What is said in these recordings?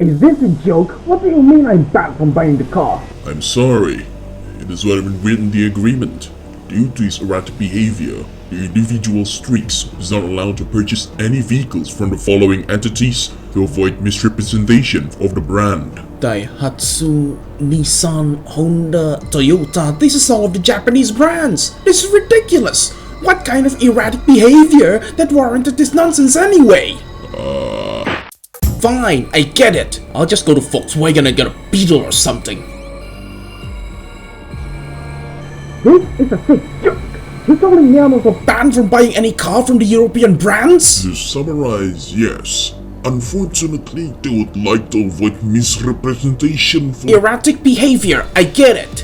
Is this a joke? What do you mean I'm back from buying the car? I'm sorry. It is what I've written in the agreement. Due to his erratic behavior, the individual Streaks is not allowed to purchase any vehicles from the following entities to avoid misrepresentation of the brand. Daihatsu, Nissan, Honda, Toyota, this is all of the Japanese brands. This is ridiculous. What kind of erratic behavior that warranted this nonsense anyway? Fine, I get it. I'll just go to Volkswagen and get a Beetle or something. This is a sick joke. You're telling me I'm also Banned from buying any car from the European brands? To summarize, yes. Unfortunately, they would like to avoid misrepresentation for Erratic behavior, I get it.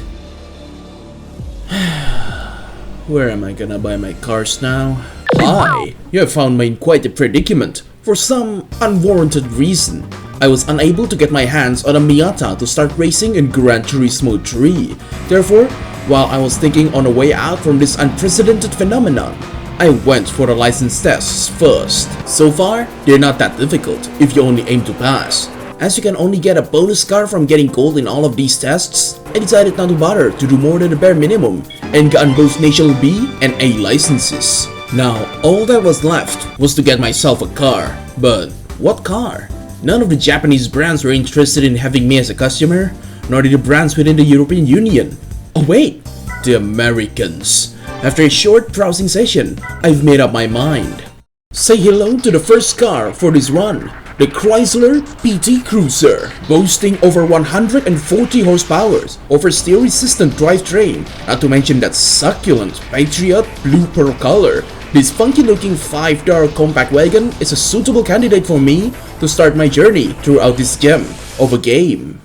Where am I gonna buy my cars now? Hi, you have found me in quite a predicament. For some unwarranted reason, I was unable to get my hands on a Miata to start racing in Gran Turismo 3. Therefore, while I was thinking on a way out from this unprecedented phenomenon, I went for the license tests first. So far, they're not that difficult if you only aim to pass. As you can only get a bonus car from getting gold in all of these tests, I decided not to bother to do more than the bare minimum and got both National B and A licenses. Now, all that was left was to get myself a car. But what car? None of the Japanese brands were interested in having me as a customer, nor did the brands within the European Union. Oh wait, the Americans. After a short browsing session, I've made up my mind. Say hello to the first car for this run, the Chrysler PT Cruiser. Boasting over 140 horsepower, oversteer-resistant drivetrain, not to mention that succulent Patriot blue pearl color, this funky-looking 5-door compact wagon is a suitable candidate for me to start my journey throughout this gem of a game.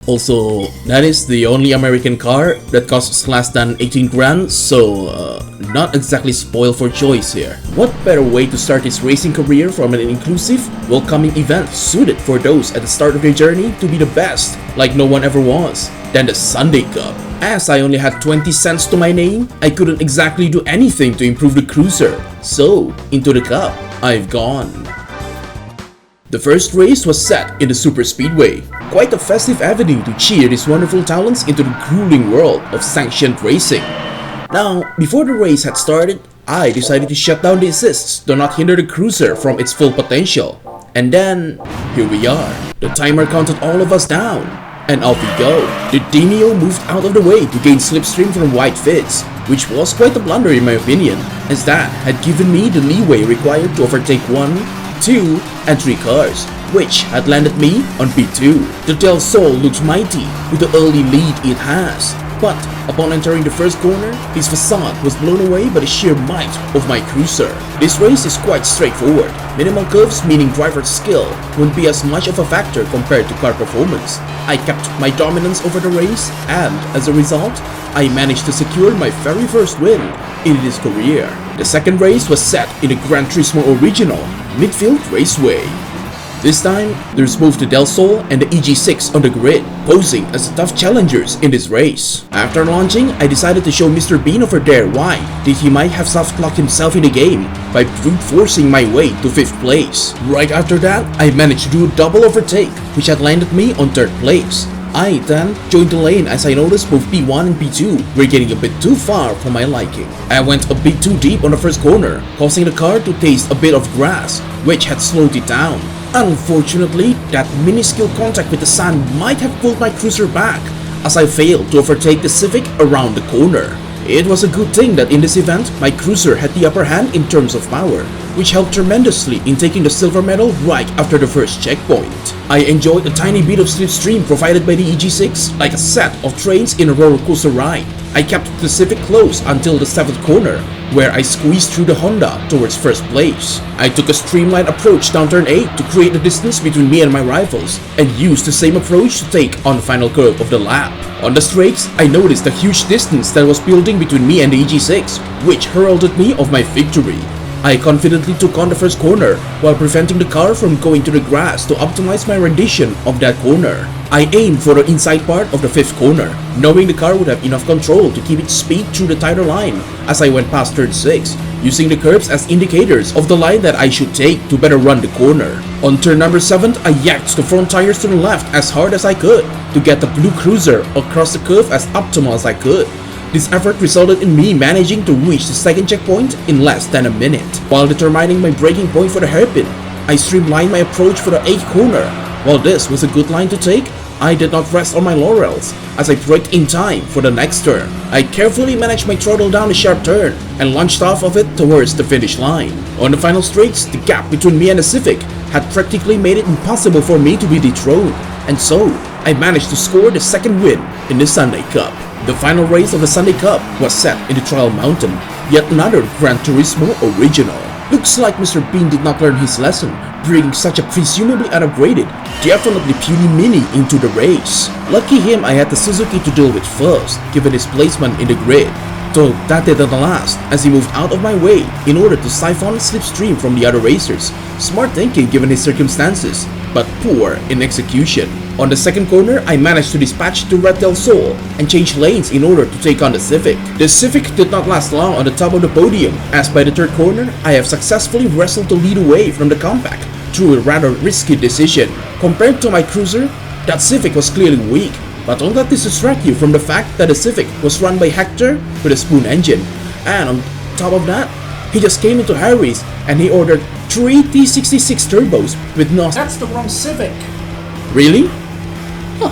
Also, that is the only American car that costs less than 18 grand, so not exactly spoiled for choice here. What better way to start his racing career from an inclusive, welcoming event suited for those at the start of their journey to be the best, like no one ever was, than the Sunday Cup. As I only had 20 cents to my name, I couldn't exactly do anything to improve the cruiser, so into the cup I've gone. The first race was set in the Super Speedway, quite a festive avenue to cheer these wonderful talents into the grueling world of sanctioned racing. Now, before the race had started, I decided to shut down the assists to not hinder the cruiser from its full potential. And then, here we are. The timer counted all of us down, and off we go. The Demio moved out of the way to gain slipstream from White Fitz, which was quite a blunder in my opinion, as that had given me the leeway required to overtake 1, 2, and 3 cars, which had landed me on P2. The Del Sol looks mighty with the early lead it has, but upon entering the first corner, his facade was blown away by the sheer might of my cruiser. This race is quite straightforward. Minimal curves meaning driver skill won't be as much of a factor compared to car performance. I kept my dominance over the race, and as a result, I managed to secure my very first win in his career. The second race was set in the Gran Turismo Original Midfield Raceway. This time, there's both the Del Sol and the EG6 on the grid, posing as the tough challengers in this race. After launching, I decided to show Mr. Bean over there why that he might have soft-clocked himself in the game by brute-forcing my way to 5th place. Right after that, I managed to do a double overtake, which had landed me on 3rd place. I then joined the lane as I noticed both P1 and P2 were getting a bit too far for my liking. I went a bit too deep on the first corner, causing the car to taste a bit of grass, which had slowed it down. Unfortunately, that minuscule contact with the sand might have pulled my cruiser back, as I failed to overtake the Civic around the corner. It was a good thing that in this event, my cruiser had the upper hand in terms of power, which helped tremendously in taking the silver medal right after the first checkpoint. I enjoyed a tiny bit of slipstream provided by the EG6, like a set of trains in a roller coaster ride. I kept the Civic close until the 7th corner, where I squeezed through the Honda towards 1st place. I took a streamlined approach down turn 8 to create the distance between me and my rivals, and used the same approach to take on the final curve of the lap. On the straights, I noticed the huge distance that was building between me and the EG6, which heralded me of my victory. I confidently took on the first corner, while preventing the car from going to the grass to optimize my rendition of that corner. I aimed for the inside part of the 5th corner, knowing the car would have enough control to keep its speed through the tighter line as I went past turn 6, using the curves as indicators of the line that I should take to better run the corner. On turn number 7, I yanked the front tires to the left as hard as I could to get the blue cruiser across the curve as optimal as I could. This effort resulted in me managing to reach the second checkpoint in less than a minute. While determining my braking point for the hairpin, I streamlined my approach for the 8th corner. While this was a good line to take, I did not rest on my laurels as I braked in time for the next turn. I carefully managed my throttle down a sharp turn and launched off of it towards the finish line. On the final straights, the gap between me and the Civic had practically made it impossible for me to be dethroned, and so I managed to score the second win in the Sunday Cup. The final race of the Sunday Cup was set in the Trial Mountain, yet another Gran Turismo original. Looks like Mr. Bean did not learn his lesson, bringing such a presumably unupgraded, definitely puny Mini into the race. Lucky him, I had the Suzuki to deal with first, given his placement in the grid. Though that didn't last, as he moved out of my way in order to siphon slipstream from the other racers. Smart thinking given his circumstances, but poor in execution. On the second corner, I managed to dispatch the Red Del Sol and change lanes in order to take on the Civic. The Civic did not last long on the top of the podium, as by the third corner, I have successfully wrestled the lead away from the compact through a rather risky decision. Compared to my cruiser, that Civic was clearly weak, but don't let this distract you from the fact that the Civic was run by Hector with a spoon engine, and on top of that, he just came into Harry's and he ordered 3 T66 turbos with no— That's the wrong Civic. Really? Huh.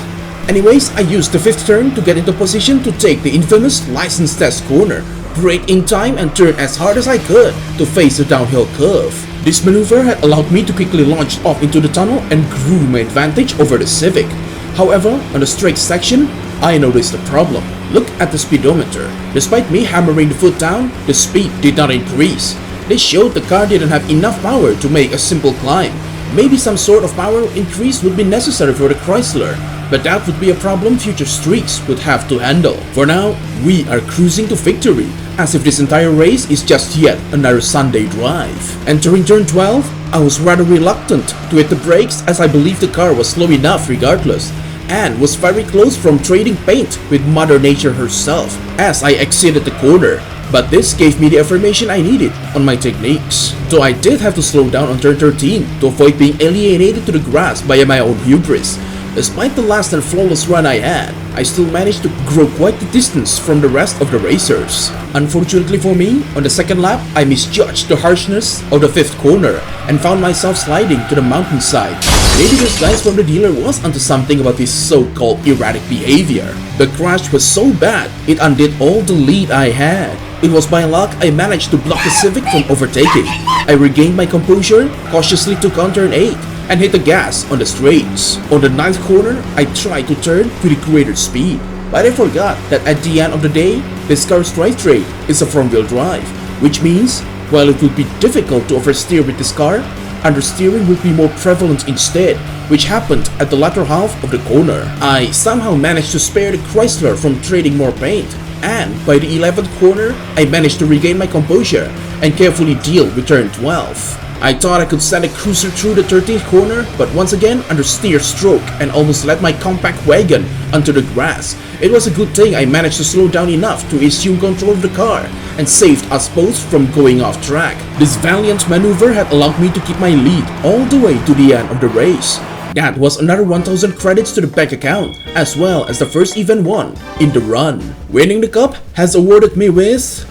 Anyways, I used the 5th turn to get into position to take the infamous license test corner, brake in time and turn as hard as I could to face the downhill curve. This maneuver had allowed me to quickly launch off into the tunnel and grew my advantage over the Civic. However, on the straight section, I noticed a problem. Look at the speedometer. Despite me hammering the foot down, the speed did not increase. This showed the car didn't have enough power to make a simple climb. Maybe some sort of power increase would be necessary for the Chrysler, but that would be a problem future streaks would have to handle. For now, we are cruising to victory, as if this entire race is just yet another Sunday drive. Entering turn 12, I was rather reluctant to hit the brakes as I believed the car was slow enough regardless, and was very close from trading paint with Mother Nature herself as I exited the corner. But this gave me the affirmation I needed on my techniques. Though I did have to slow down on turn 13 to avoid being alienated to the grass by my own hubris. Despite the last and flawless run I had, I still managed to grow quite the distance from the rest of the racers. Unfortunately for me, on the second lap, I misjudged the harshness of the 5th corner and found myself sliding to the mountainside. Maybe those guys from the dealer was onto something about this so-called erratic behavior. The crash was so bad, it undid all the lead I had. It was by luck I managed to block the Civic from overtaking. I regained my composure, cautiously took on turn 8, and hit the gas on the straights. On the 9th corner, I tried to turn with greater speed, but I forgot that at the end of the day, this car's drivetrain is a front-wheel drive, which means, while it would be difficult to oversteer with this car, understeering would be more prevalent instead, which happened at the latter half of the corner. I somehow managed to spare the Chrysler from trading more paint, and by the 11th corner, I managed to regain my composure and carefully deal with turn 12. I thought I could send a cruiser through the 13th corner, but once again understeer stroke and almost led my compact wagon onto the grass. It was a good thing I managed to slow down enough to assume control of the car and saved us both from going off track. This valiant maneuver had allowed me to keep my lead all the way to the end of the race. That was another 1000 credits to the bank account, as well as the first even won in the run. Winning the cup has awarded me with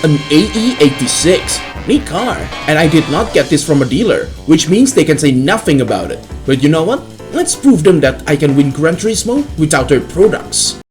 an AE86. Neat car, and I did not get this from a dealer, which means they can say nothing about it. But you know what? Let's prove them that I can win Gran Turismo without their products.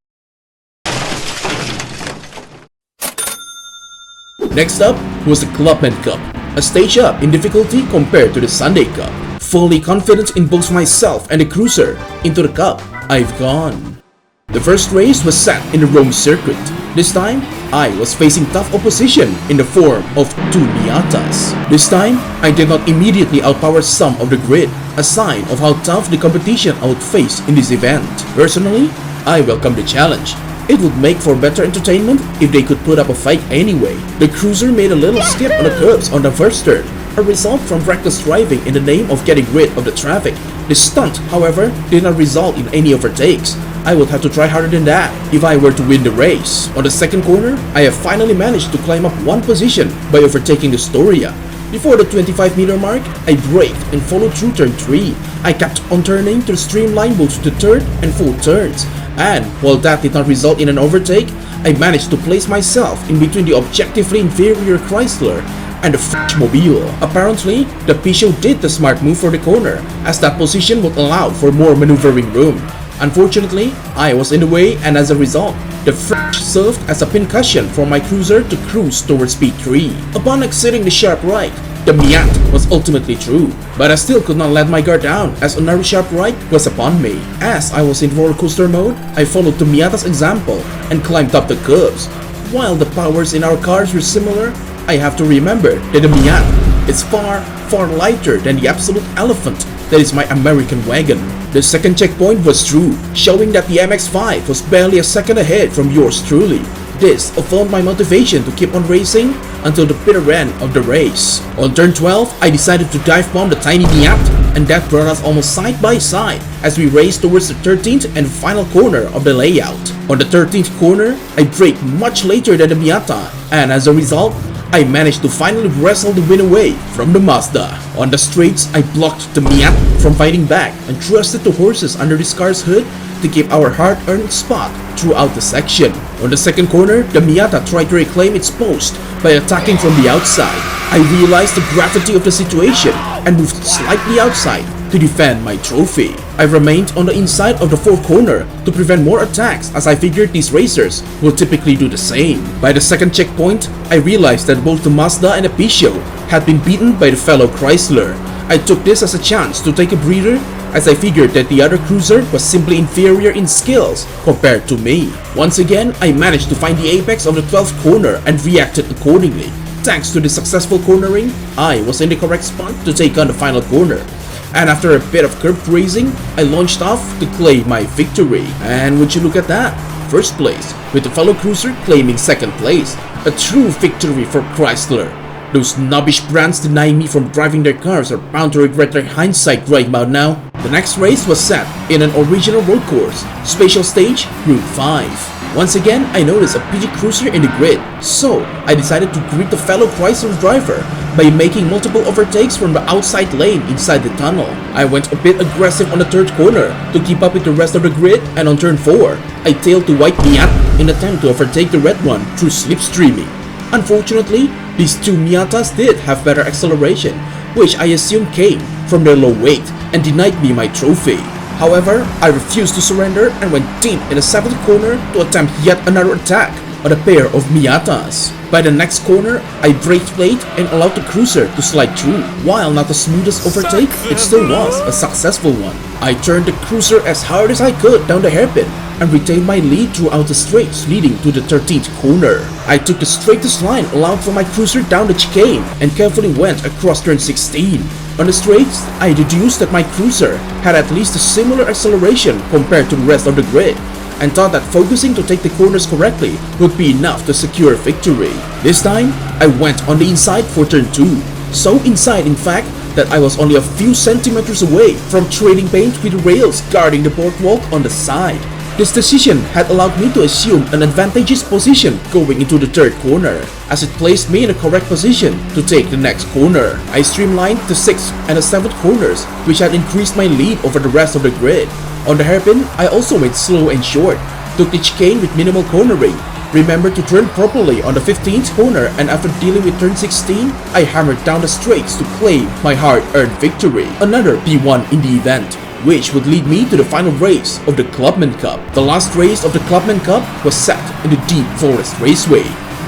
Next up was the Clubman Cup, a stage up in difficulty compared to the Sunday Cup. Fully confident in both myself and the cruiser, into the cup I've gone. The first race was set in the Rome circuit. This time, I was facing tough opposition in the form of 2 Miatas. This time, I did not immediately outpower some of the grid, a sign of how tough the competition I would face in this event. Personally, I welcome the challenge. It would make for better entertainment if they could put up a fight anyway. The cruiser made a little skip on the curbs on the first turn, a result from reckless driving in the name of getting rid of the traffic. This stunt, however, did not result in any overtakes. I would have to try harder than that if I were to win the race. On the second corner, I have finally managed to climb up one position by overtaking the Storia. Before the 25-meter mark, I braked and followed through turn 3. I kept on turning to the streamline both the third and fourth turns. And while that did not result in an overtake, I managed to place myself in between the objectively inferior Chrysler and the Mobile. Apparently, the Peugeot did the smart move for the corner, as that position would allow for more maneuvering room. Unfortunately, I was in the way, and as a result, the served as a pincushion for my cruiser to cruise towards speed 3. Upon exiting the sharp right, the Miat was ultimately true, but I still could not let my guard down as another sharp right was upon me. As I was in roller coaster mode, I followed the Miata's example and climbed up the curves. While the powers in our cars were similar, I have to remember that the Miata is far lighter than the absolute elephant that is my American wagon. The second checkpoint was true, showing that the MX-5 was barely a second ahead from yours truly. This affirmed my motivation to keep on racing until the bitter end of the race. On turn 12, I decided to dive bomb the tiny Miata, and that brought us almost side by side as we raced towards the 13th and final corner of the layout. On the 13th corner, I braked much later than the Miata, and as a result, I managed to finally wrestle the win away from the Mazda. On the straights, I blocked the Miat from fighting back and thrusted the horses under this car's hood to keep our hard-earned spot throughout the section. On the second corner, the Miata tried to reclaim its post by attacking from the outside. I realized the gravity of the situation and moved slightly outside to defend my trophy. I remained on the inside of the fourth corner to prevent more attacks, as I figured these racers will typically do the same. By the second checkpoint, I realized that both the Mazda and the Peugeot had been beaten by the fellow Chrysler. I took this as a chance to take a breather, as I figured that the other cruiser was simply inferior in skills compared to me. Once again, I managed to find the apex of the 12th corner and reacted accordingly. Thanks to the successful cornering, I was in the correct spot to take on the final corner. And after a bit of curved racing, I launched off to claim my victory. And would you look at that? First place, with the fellow cruiser claiming second place. A true victory for Chrysler. Those snobbish brands denying me from driving their cars are bound to regret their hindsight right about now. The next race was set in an original road course, Special Stage, Route 5. Once again, I noticed a PG cruiser in the grid, so I decided to greet the fellow Chrysler driver by making multiple overtakes from the outside lane inside the tunnel. I went a bit aggressive on the third corner to keep up with the rest of the grid, and on turn 4, I tailed the white Miata in an attempt to overtake the red one through slipstreaming. Unfortunately, these two Miatas did have better acceleration, which I assume came from their low weight and denied me my trophy. However, I refused to surrender and went deep in the 7th corner to attempt yet another attack on a pair of Miatas. By the next corner, I braked late and allowed the cruiser to slide through. While not the smoothest overtake, it still was a successful one. I turned the cruiser as hard as I could down the hairpin and retained my lead throughout the straights leading to the 13th corner. I took the straightest line allowed for my cruiser down the chicane and carefully went across turn 16. On the straights, I deduced that my cruiser had at least a similar acceleration compared to the rest of the grid, and thought that focusing to take the corners correctly would be enough to secure victory. This time, I went on the inside for turn 2. So inside, in fact, that I was only a few centimeters away from trading paint with the rails guarding the boardwalk on the side. This decision had allowed me to assume an advantageous position going into the third corner, as it placed me in a correct position to take the next corner. I streamlined the 6th and the 7th corners, which had increased my lead over the rest of the grid. On the hairpin, I also went slow and short, took the chicane with minimal cornering, remembered to turn properly on the 15th corner, and after dealing with turn 16, I hammered down the straights to claim my hard-earned victory. Another P1 in the event, which would lead me to the final race of the Clubman Cup. The last race of the Clubman Cup was set in the Deep Forest Raceway.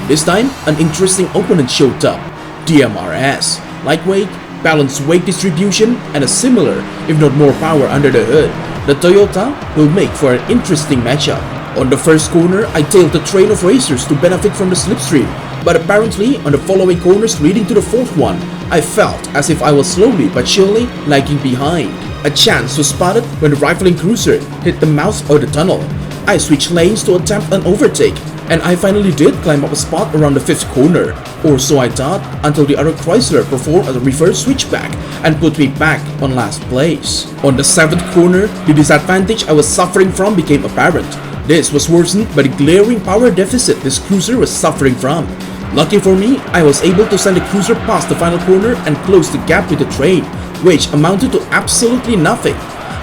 This time, an interesting opponent showed up, DMRS. Lightweight, balanced weight distribution, and a similar, if not more power under the hood. The Toyota will make for an interesting matchup. On the first corner, I tailed the train of racers to benefit from the slipstream, but apparently on the following corners leading to the fourth one, I felt as if I was slowly but surely lagging behind. A chance was spotted when the rifling cruiser hit the mouth of the tunnel. I switched lanes to attempt an overtake, and I finally did climb up a spot around the 5th corner, or so I thought, until the other Chrysler performed a reverse switchback and put me back on last place. On the 7th corner, the disadvantage I was suffering from became apparent. This was worsened by the glaring power deficit this cruiser was suffering from. Lucky for me, I was able to send the cruiser past the final corner and close the gap with the train, which amounted to absolutely nothing,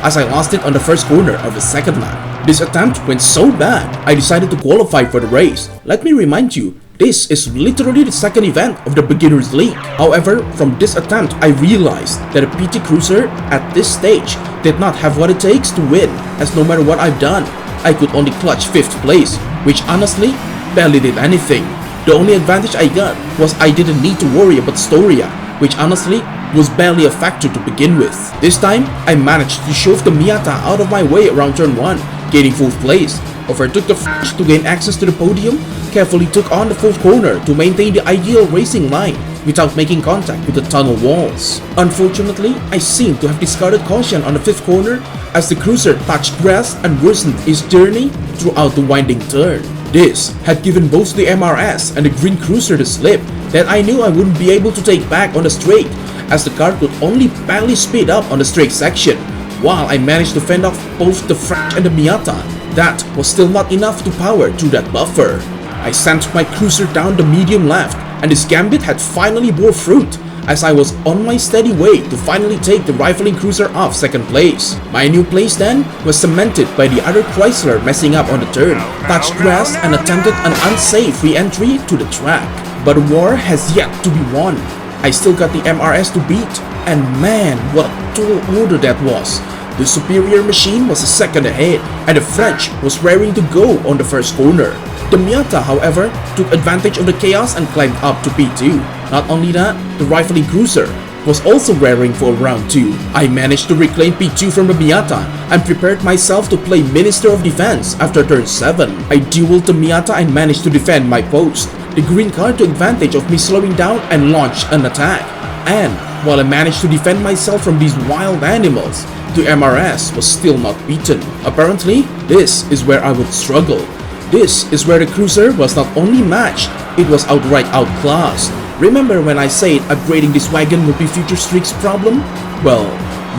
as I lost it on the first corner of the second lap. This attempt went so bad, I decided to qualify for the race. Let me remind you, this is literally the second event of the Beginners League. However, from this attempt, I realized that a PT Cruiser at this stage did not have what it takes to win, as no matter what I've done, I could only clutch 5th place, which honestly barely did anything. The only advantage I got was I didn't need to worry about Storia, which honestly was barely a factor to begin with. This time, I managed to shove the Miata out of my way around turn 1, gaining 4th place, overtook the French to gain access to the podium, carefully took on the 4th corner to maintain the ideal racing line without making contact with the tunnel walls. Unfortunately, I seem to have discarded caution on the 5th corner as the cruiser touched grass and worsened its journey throughout the winding turn. This had given both the MRS and the green cruiser the slip that I knew I wouldn't be able to take back on the straight, as the car could only barely speed up on the straight section, while I managed to fend off both the French and the Miata. That was still not enough to power through that buffer. I sent my cruiser down the medium left, and this gambit had finally bore fruit, as I was on my steady way to finally take the rifling cruiser off 2nd place. My new place then was cemented by the other Chrysler messing up on the turn, touched grass and attempted an unsafe re-entry to the track. But the war has yet to be won. I still got the MRS to beat, and man, what a tall order that was. The superior machine was a second ahead, and the French was raring to go on the first corner. The Miata, however, took advantage of the chaos and climbed up to P2. Not only that, the rifling cruiser was also raring for round 2. I managed to reclaim P2 from the Miata and prepared myself to play Minister of Defense after turn 7. I dueled the Miata and managed to defend my post. The green car took advantage of me slowing down and launched an attack. And while I managed to defend myself from these wild animals, the MRS was still not beaten. Apparently, this is where I would struggle. This is where the cruiser was not only matched, it was outright outclassed. Remember when I said upgrading this wagon would be Future Streaks' problem? Well,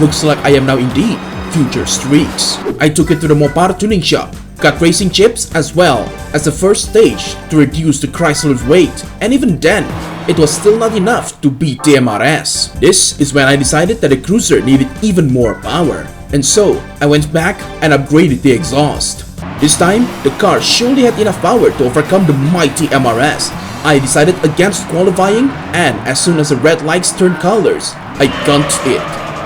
looks like I am now indeed Future Streaks. I took it to the Mopar tuning shop, got racing chips as well as the first stage to reduce the Chrysler's weight, and even then, it was still not enough to beat the MRS. This is when I decided that the cruiser needed even more power, and so I went back and upgraded the exhaust. This time, the car surely had enough power to overcome the mighty MRS. I decided against qualifying, and as soon as the red lights turned colors, I gunned it.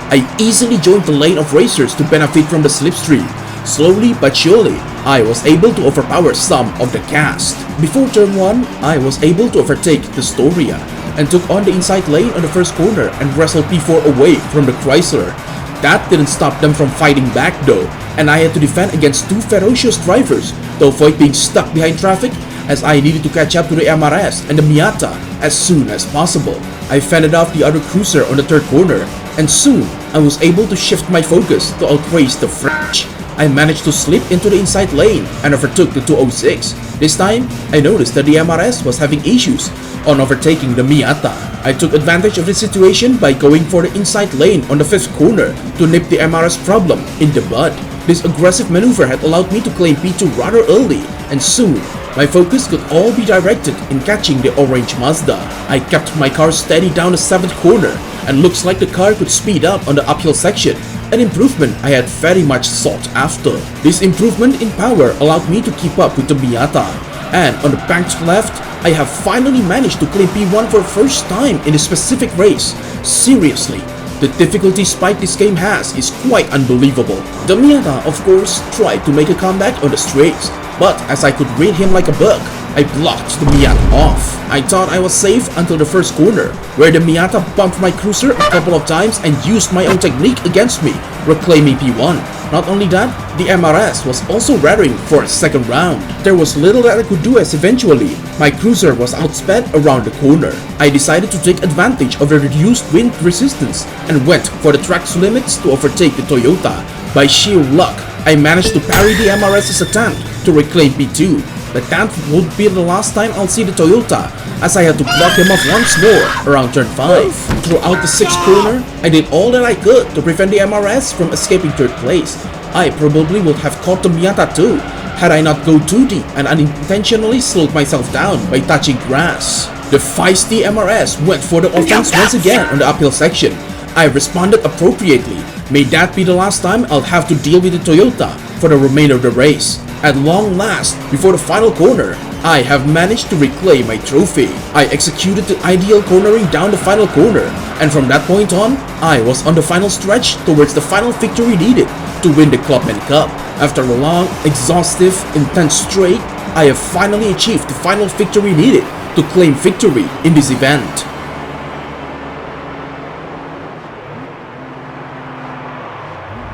I easily joined the lane of racers to benefit from the slipstream. Slowly but surely, I was able to overpower some of the cast. Before turn 1, I was able to overtake the Storia and took on the inside lane on the first corner and wrestled P4 away from the Chrysler. That didn't stop them from fighting back though, and I had to defend against 2 ferocious drivers to avoid being stuck behind traffic, as I needed to catch up to the MRS and the Miata as soon as possible. I fended off the other cruiser on the third corner, and soon I was able to shift my focus to outrace the French. I managed to slip into the inside lane and overtook the 206. This time, I noticed that the MRS was having issues on overtaking the Miata. I took advantage of the situation by going for the inside lane on the 5th corner to nip the MRS problem in the bud. This aggressive maneuver had allowed me to claim P2 rather early, and soon, my focus could all be directed in catching the orange Mazda. I kept my car steady down the 7th corner, and looks like the car could speed up on the uphill section, an improvement I had very much sought after. This improvement in power allowed me to keep up with the Miata, and on the banked left, I have finally managed to claim P1 for the first time in a specific race. Seriously, the difficulty spike this game has is quite unbelievable. The Miata, of course, tried to make a comeback on the straights, but as I could read him like a bug, I blocked the Miata off. I thought I was safe until the first corner, where the Miata bumped my cruiser a couple of times and used my own technique against me, reclaiming P1. Not only that, the MRS was also raring for a second round. There was little that I could do, as eventually, my cruiser was outsped around the corner. I decided to take advantage of the reduced wind resistance and went for the track's limits to overtake the Toyota. By sheer luck, I managed to parry the MRS's attempt to reclaim P2, but that would be the last time I'll see the Toyota, as I had to block him off once more around turn 5. Throughout the 6th corner, I did all that I could to prevent the MRS from escaping 3rd place. I probably would have caught the Miata too, had I not go too deep and unintentionally slowed myself down by touching grass. The feisty MRS went for the offense once again on the uphill section. I responded appropriately. May that be the last time I'll have to deal with the Toyota for the remainder of the race. At long last, before the final corner, I have managed to reclaim my trophy. I executed the ideal cornering down the final corner, and from that point on, I was on the final stretch towards the final victory needed to win the Clubman Cup. After a long, exhaustive, intense straight, I have finally achieved the final victory needed to claim victory in this event.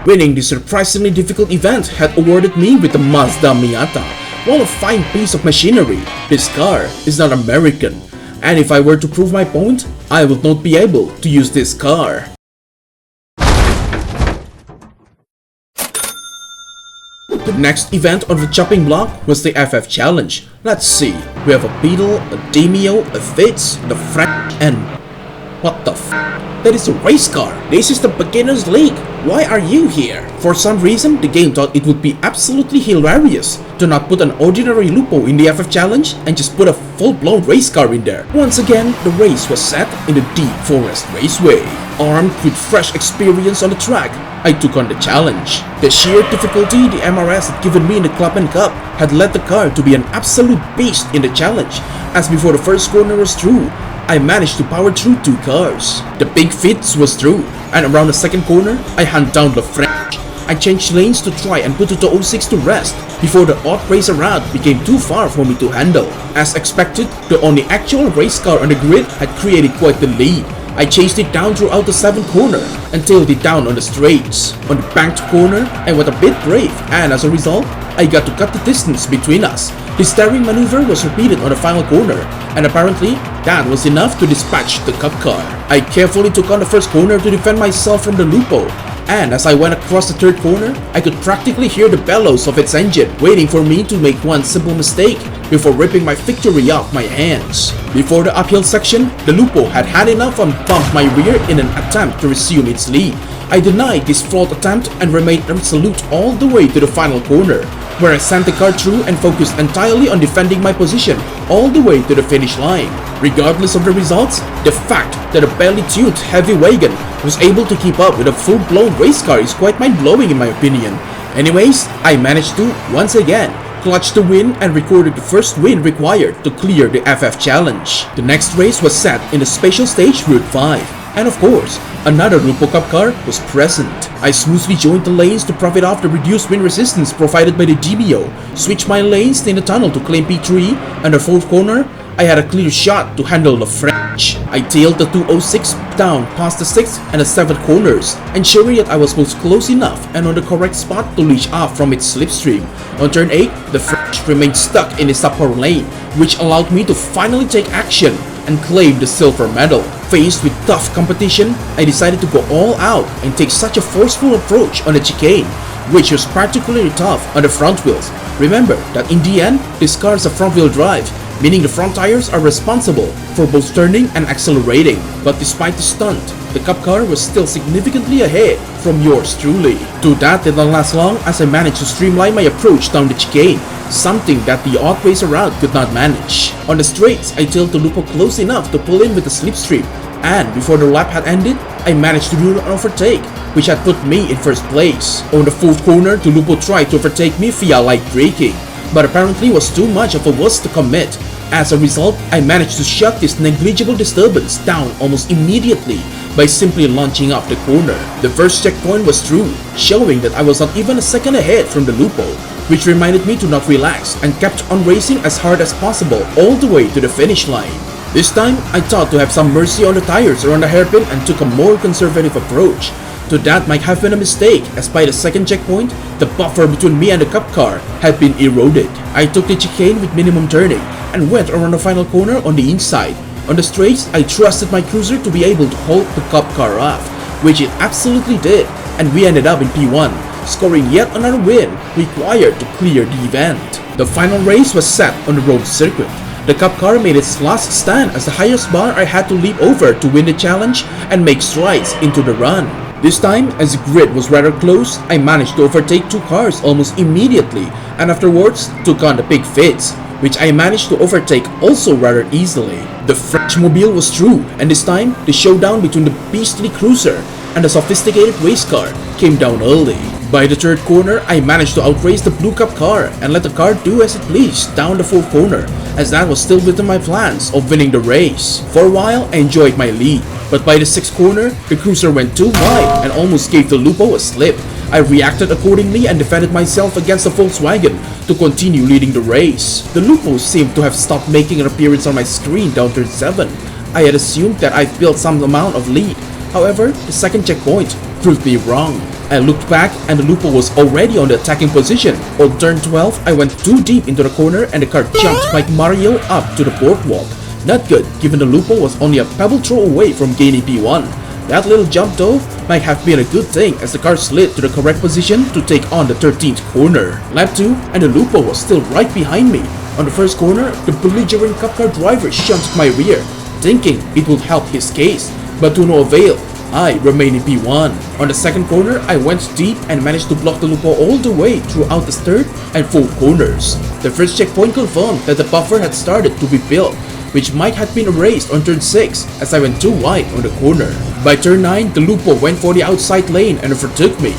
Winning this surprisingly difficult event had awarded me with the Mazda Miata. While a fine piece of machinery, this car is not American, and if I were to prove my point, I would not be able to use this car. The next event on the chopping block was the FF Challenge. Let's see, we have a Beetle, a Demio, a Fitz, the French, and... what the f***? That is a race car! This is the beginner's league! Why are you here? For some reason, the game thought it would be absolutely hilarious to not put an ordinary Lupo in the FF Challenge and just put a full-blown race car in there. Once again, the race was set in the Deep Forest Raceway. Armed with fresh experience on the track, I took on the challenge. The sheer difficulty the MRS had given me in the Clubman Cup had led the car to be an absolute beast in the challenge, as before the first corner was through, I managed to power through 2 cars. The big Fitz was through, and around the 2nd corner, I hunt down the French. I changed lanes to try and put the 06 to rest before the odd racer route became too far for me to handle. As expected, the only actual race car on the grid had created quite the lead. I chased it down throughout the 7th corner and tailed it down on the straights. On the banked corner, I went a bit brave, and as a result, I got to cut the distance between us. The steering maneuver was repeated on the final corner, and apparently, that was enough to dispatch the Cup car. I carefully took on the first corner to defend myself from the Lupo, and as I went across the 3rd corner, I could practically hear the bellows of its engine waiting for me to make one simple mistake before ripping my victory off my hands. Before the uphill section, the Lupo had had enough and bumped my rear in an attempt to resume its lead. I denied this flawed attempt and remained resolute all the way to the final corner, where I sent the car through and focused entirely on defending my position all the way to the finish line. Regardless of the results, the fact that a barely tuned heavy wagon was able to keep up with a full-blown race car is quite mind-blowing in my opinion. Anyways, I managed to, once again, clutch the win and recorded the first win required to clear the FF Challenge. The next race was set in the Special Stage Route 5. And of course, another Lupo Cup car was present. I smoothly joined the lanes to profit off the reduced wind resistance provided by the Demio, switched my lanes in the tunnel to claim P3, and the 4th corner, I had a clear shot to handle the French. I tailed the 206 down past the 6th and the 7th corners, ensuring that I was both close enough and on the correct spot to leash off from its slipstream. On turn 8, the French remained stuck in the subpower lane, which allowed me to finally take action and claim the silver medal. Faced with tough competition, I decided to go all out and take such a forceful approach on the chicane, which was particularly tough on the front wheels. Remember that in the end, this car is a front-wheel drive, meaning the front tires are responsible for both turning and accelerating. But despite the stunt, the Cup car was still significantly ahead from yours truly. To that did not last long, as I managed to streamline my approach down the chicane, something that the odd racer route could not manage. On the straights, I tailed the Lupo close enough to pull in with the slipstream, and before the lap had ended, I managed to do an overtake, which had put me in first place. On the 4th corner, the Lupo tried to overtake me via light braking, but apparently was too much of a wuss to commit. As a result, I managed to shut this negligible disturbance down almost immediately by simply launching off the corner. The first checkpoint was through, showing that I was not even a second ahead from the Lupo, which reminded me to not relax and kept on racing as hard as possible all the way to the finish line. This time, I thought to have some mercy on the tires around the hairpin and took a more conservative approach. To that might have been a mistake, as by the 2nd checkpoint, the buffer between me and the Cup car had been eroded. I took the chicane with minimum turning and went around the final corner on the inside. On the straights, I trusted my cruiser to be able to hold the Cup car off, which it absolutely did, and we ended up in P1. scoring yet another win required to clear the event. The final race was set on the road circuit. The cup car made its last stand as the highest bar I had to leap over to win the challenge and make strides into the run. This time, as the grid was rather close, I managed to overtake 2 cars almost immediately and afterwards took on the pig Fitz, which I managed to overtake also rather easily. The French mobile was true, and this time, the showdown between the beastly cruiser and the sophisticated race car came down early. By the 3rd corner, I managed to outrace the blue cup car and let the car do as it pleased down the 4th corner, as that was still within my plans of winning the race. For a while, I enjoyed my lead, but by the 6th corner, the cruiser went too wide and almost gave the Lupo a slip. I reacted accordingly and defended myself against the Volkswagen to continue leading the race. The Lupo seemed to have stopped making an appearance on my screen down turn 7. I had assumed that I'd built some amount of lead. However, the 2nd checkpoint proved me wrong. I looked back and the Lupo was already on the attacking position. On turn 12, I went too deep into the corner and the car jumped like Mario up to the boardwalk. Not good, given the Lupo was only a pebble throw away from gaining P1. That little jump though might have been a good thing as the car slid to the correct position to take on the 13th corner. Lap 2 and the Lupo was still right behind me. On the 1st corner, the belligerent cup car driver shunted my rear, thinking it would help his case, but to no avail. I remained in P1. On the 2nd corner, I went deep and managed to block the Lupo all the way throughout the 3rd and 4th corners. The 1st checkpoint confirmed that the buffer had started to be built, which might have been erased on turn 6 as I went too wide on the corner. By turn 9, the Lupo went for the outside lane and overtook me.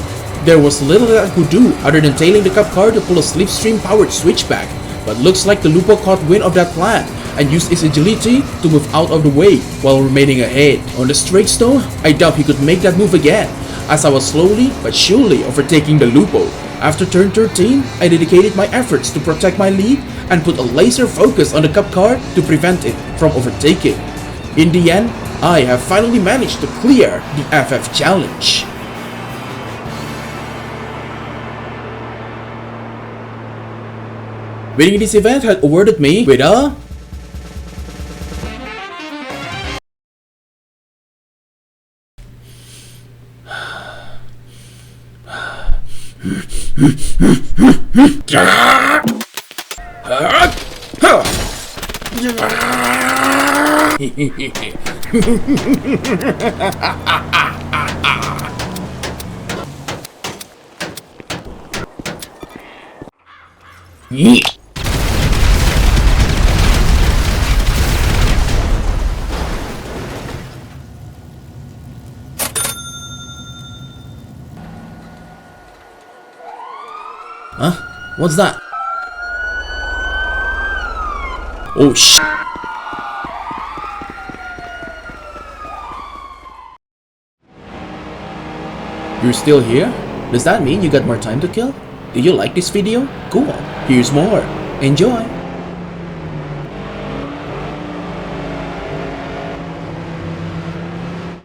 There was little that I could do other than tailing the cup car to pull a slipstream powered switchback, but looks like the Lupo caught wind of that plan and used its agility to move out of the way while remaining ahead. On the straights though, I doubt he could make that move again, as I was slowly but surely overtaking the Lupo. After turn 13, I dedicated my efforts to protect my lead and put a laser focus on the cup car to prevent it from overtaking. In the end, I have finally managed to clear the FF challenge. Winning this event had awarded me with a Huh? What's that? Oh shit! You're still here? Does that mean you got more time to kill? Do you like this video? Cool! Here's more! Enjoy!